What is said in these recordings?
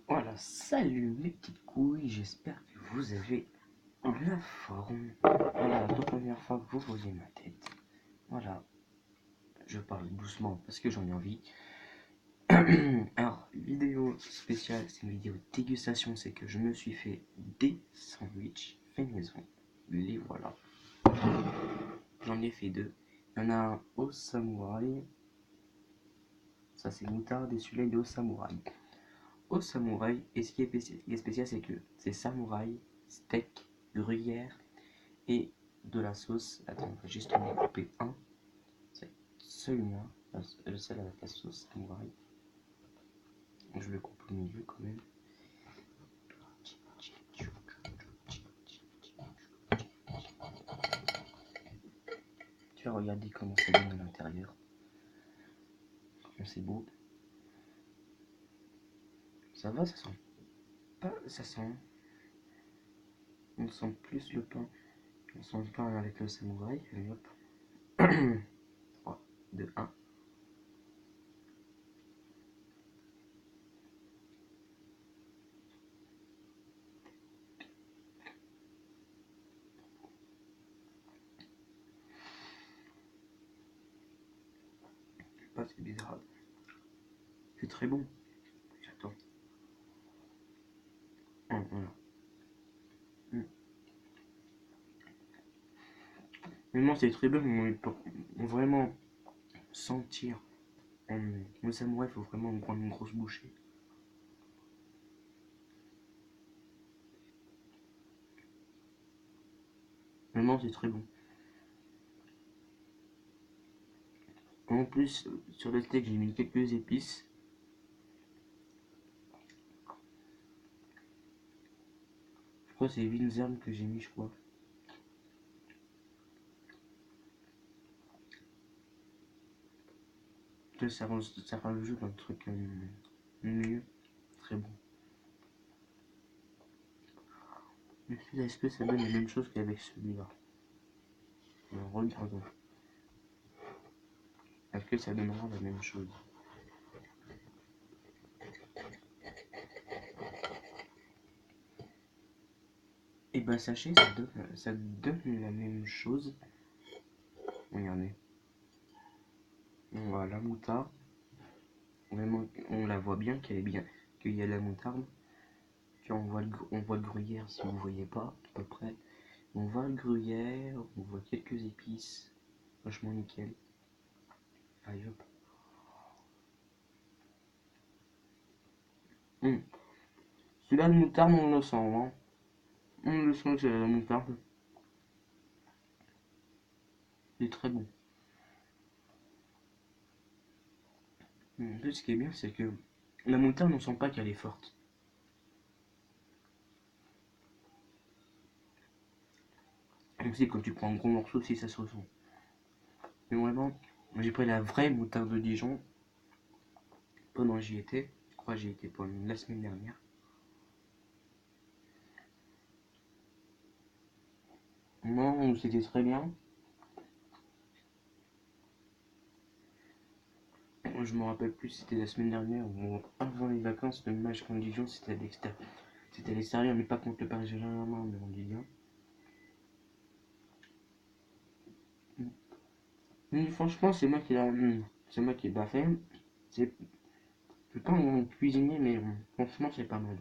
Voilà, salut mes petites couilles, j'espère que vous avez la forme. Voilà, la toute première fois que vous voyez ma tête. Voilà, je parle doucement parce que j'en ai envie. Alors, vidéo spéciale, c'est une vidéo dégustation, c'est que je me suis fait des sandwichs fait maison. Les voilà. J'en ai fait deux. Il y en a un au samouraï. Ça c'est moutarde et celui-là il est au samouraï. Au samouraï, et ce qui est spécial, c'est que c'est samouraï, steak, gruyère et de la sauce. Attends, on va juste en couper un. C'est celui-là, le seul avec la sauce samouraï. Je le coupe au milieu quand même. Tu vas regarder comment ça donne à l'intérieur. Comment c'est beau. Ça va, ça sent pas. Ça sent. On sent plus le pain. On sent le pain avec le samouraï. Allez hop. 3, 2, 1. Pas c'est bizarre. C'est très bon. J'attends. Voilà. Mais non, c'est très bon. Pour vraiment sentir. Le samouraï, il faut vraiment prendre une grosse bouchée. Vraiment, c'est très bon. En plus, sur le steak, j'ai mis quelques épices. Je crois que c'est Winzern que j'ai mis, je crois. Ça rajoute un truc mieux. Très bon. Mais est-ce que ça donne la même chose qu'avec celui-là? Regardons. Est-ce que ça donnera la même chose? Et ben sachez, ça donne la même chose. Regardez. On voit la moutarde. Vraiment, on la voit bien qu'elle est bien, qu'il y a la moutarde. Puis on voit le gruyère si vous voyez pas, à peu près. On voit le gruyère, on voit quelques épices. Franchement nickel. Allez hop. Celui-là de moutarde, on le sent, hein. On le sent que c'est la moutarde. C'est très bon. En fait, ce qui est bien, c'est que la moutarde, on sent pas qu'elle est forte. Même si quand tu prends un gros morceau, si ça se ressent. Mais vraiment, j'ai pris la vraie moutarde de Dijon pendant j'y étais. Je crois que j'y étais pendant la semaine dernière. Non, c'était très bien. Je me rappelle plus si c'était la semaine dernière ou avant les vacances. Le match contre Dijon, c'était à l'extérieur. C'était à l'extérieur, mais pas contre le Paris Saint-Germain, mais on dit bien. Mais franchement, c'est moi qui l'a. C'est moi qui l'a fait. C'est pas mon cuisinier, mais franchement, c'est pas mal.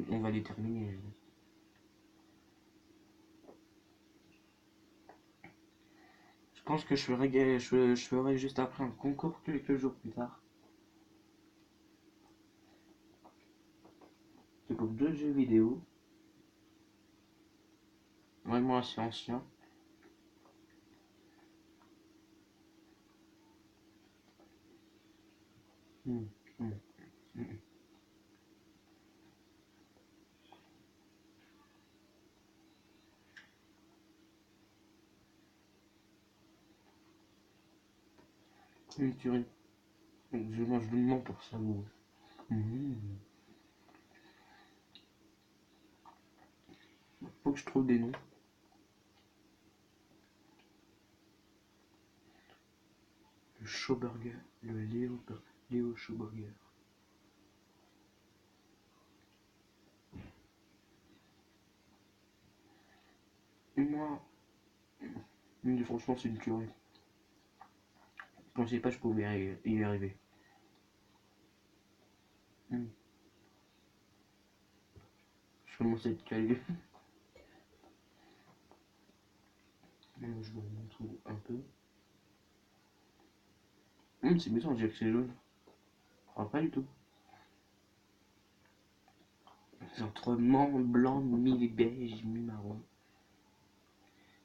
On va les terminer. Je pense que je ferai juste après un concours quelques jours plus tard. C'est pour deux jeux vidéo. Vraiment assez anciens. Mm, mm, mm. Une tuerie. Je mange longuement pour ça. Mm. Faut que je trouve des noms. Le Showburger, le Léo Showburger. Moi, mais franchement, c'est une tuerie. Je pensais pas que je pouvais y arriver. Je commence à être calé. Je vous montre un peu. C'est bizarre, on dirait que c'est jaune. Pas du tout. C'est entre blanc, mi-beige, mi-marron.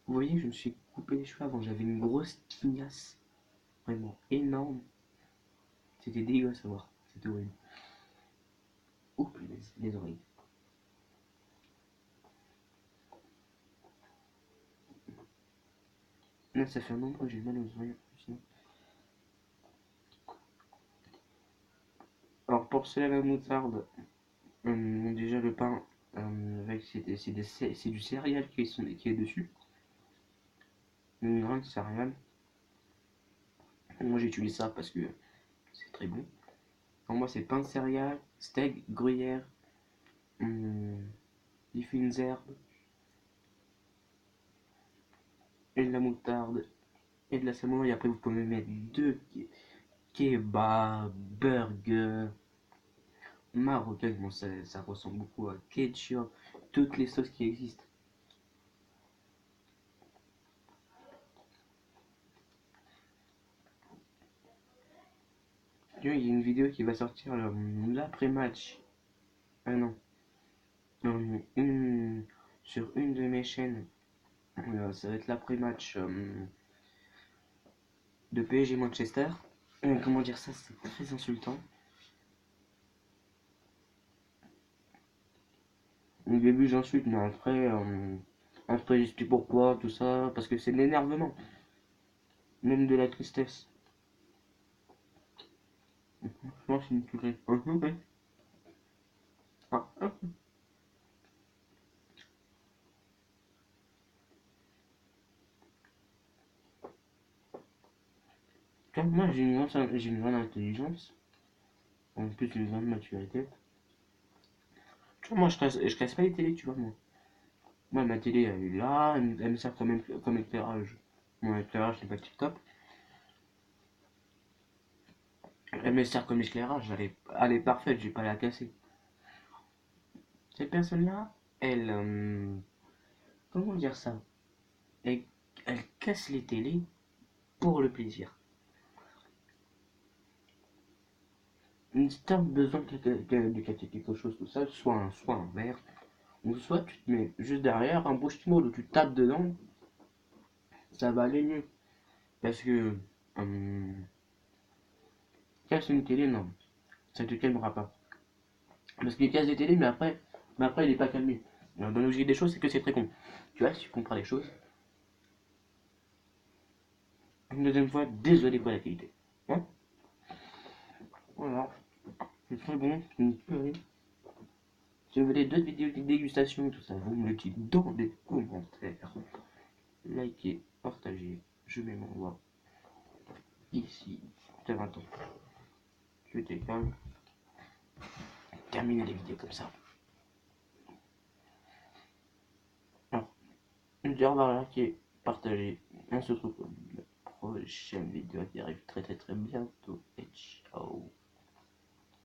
Vous voyez, je me suis coupé les cheveux avant, j'avais une grosse tignasse. Vraiment énorme. C'était dégueulasse à voir. C'était horrible. Oh punaise, les oreilles. Là, ça fait un moment que j'ai mal aux oreilles. Sinon. Alors, pour cela, la moutarde, déjà le pain, avec c'est du céréal qui est dessus. Une grain de céréales. Moi, j'utilise ça parce que c'est très bon. Pour moi, c'est pain de céréales, steak, gruyère, des fines herbes, et de la moutarde, et de la samouraï. Et après, vous pouvez mettre deux kebab, burger, marocain. Bon, ça ressemble beaucoup à ketchup, toutes les sauces qui existent. Il y a une vidéo qui va sortir l'après-match. Ah non. Sur une de mes chaînes. Ça va être l'après-match de PSG Manchester. Comment dire ça, c'est très insultant. Au début j'insulte, mais après j'explique pourquoi, tout ça, parce que c'est de l'énervement, même de la tristesse. Je pense que c'est une tuerie. Ah, ah. Moi j'ai une grande intelligence, en plus une grande maturité. Tu vois, moi je casse pas les télés, tu vois, moi. Moi ma télé elle est là, elle me sert comme éclairage. Mon éclairage n'est pas tip top. Elle me sert comme éclairage, elle est parfaite, j'ai pas à la casser. Cette personne-là, comment dire ça? Elle, elle casse les télés pour le plaisir. Si t'as besoin de casser quelque chose, tout ça, soit un verre, ou soit tu te mets juste derrière un bouche-molle où tu tapes dedans, ça va aller mieux. Parce que casser une télé, non, ça te calmera pas. Parce qu'il casse des télés, mais après il est pas calmé. Dans la logique des choses, c'est que c'est très con. Tu vois, si tu comprends les choses. Une deuxième fois, désolé pour la qualité. Hein, voilà, c'est très bon, c'est une tuerie. Si vous voulez d'autres vidéos de dégustation, tout ça, vous me le dites dans les commentaires. Likez, partagez, je mets mon doigt ici. T'as 20 ans. Tu étais calme. Terminez les vidéos comme ça. Alors, une dire par liker, partager. On se retrouve pour la prochaine vidéo qui arrive très très très bientôt. Et ciao.